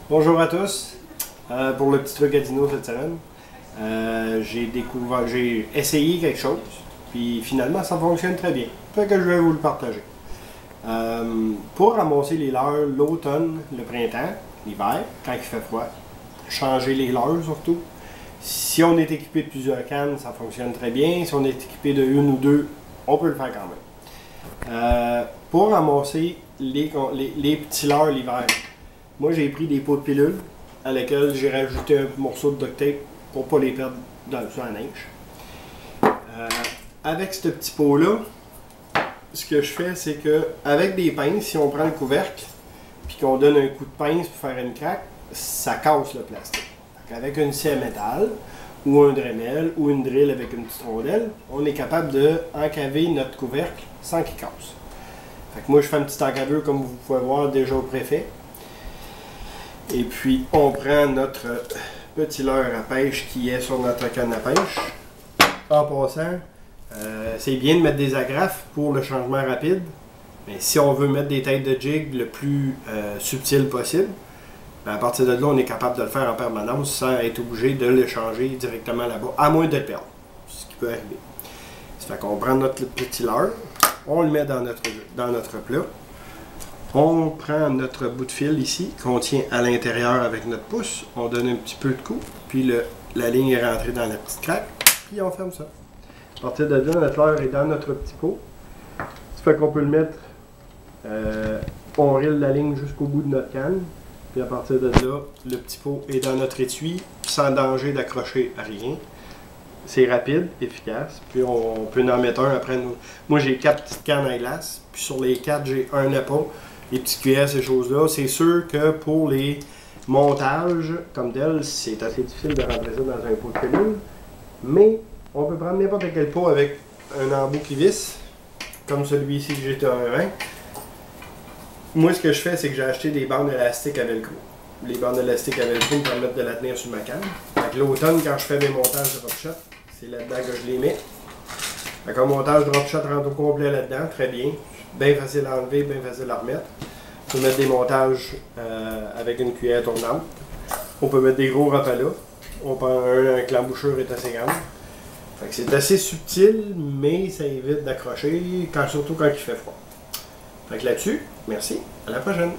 Bonjour à tous. Pour le petit truc à Dino cette semaine, j'ai essayé quelque chose, puis finalement ça fonctionne très bien. Fait que je vais vous le partager. Pour ramasser les leurres l'automne, le printemps, l'hiver, quand il fait froid, changer les leurres surtout. Si on est équipé de plusieurs cannes, ça fonctionne très bien. Si on est équipé de une ou deux, on peut le faire quand même. Pour ramasser les petits leurres l'hiver, moi j'ai pris des pots de pilules à lesquels j'ai rajouté un morceau de duct tape pour ne pas les perdre sur la neige. Avec ce petit pot-là, ce que je fais, c'est que avec des pinces, si on prend le couvercle puis qu'on donne un coup de pince pour faire une craque, ça casse le plastique. Donc, avec une scie à métal ou un Dremel ou une drill avec une petite rondelle, on est capable de encaver notre couvercle sans qu'il casse. Fait que moi, je fais un petit encaveur comme vous pouvez voir déjà au préfet. Et puis, on prend notre petit leurre à pêche qui est sur notre canne à pêche. En passant, c'est bien de mettre des agrafes pour le changement rapide. Mais si on veut mettre des têtes de jig le plus subtil possible, ben à partir de là, on est capable de le faire en permanence sans être obligé de le changer directement là-bas, à moins de le perdre, ce qui peut arriver. Ça fait qu'on prend notre petit leurre, on le met dans notre plat. On prend notre bout de fil ici, qu'on tient à l'intérieur avec notre pouce. On donne un petit peu de coup, puis la ligne est rentrée dans la petite craque, puis on ferme ça. À partir de là, notre leurre est dans notre petit pot. Ça fait qu'on peut le mettre, on rille la ligne jusqu'au bout de notre canne. Puis à partir de là, le petit pot est dans notre étui, sans danger d'accrocher à rien. C'est rapide, efficace. Puis on peut en mettre un après nous. Moi j'ai 4 petites cannes à glace, puis sur les 4 j'ai un épaule. Les petites cuillères, ces choses-là. C'est sûr que pour les montages comme tel, c'est assez difficile de rentrer ça dans un pot de pilule. Mais on peut prendre n'importe quel pot avec un embout qui visse, comme celui-ci que j'ai un. Moi, ce que je fais, c'est que j'ai acheté des bandes élastiques à velcro. Les bandes élastiques à velcro me permettent de la tenir sur ma canne. L'automne, quand je fais mes montages de drop shot, c'est là-dedans que je les mets. Un montage drop shot rentre au complet là-dedans, très bien. Bien facile à enlever, bien facile à remettre. On peut mettre des montages avec une cuillère tournante. On peut mettre des gros rapalas. Un l'embouchure est assez grande. C'est assez subtil, mais ça évite d'accrocher, surtout quand il fait froid. Là-dessus, merci, à la prochaine.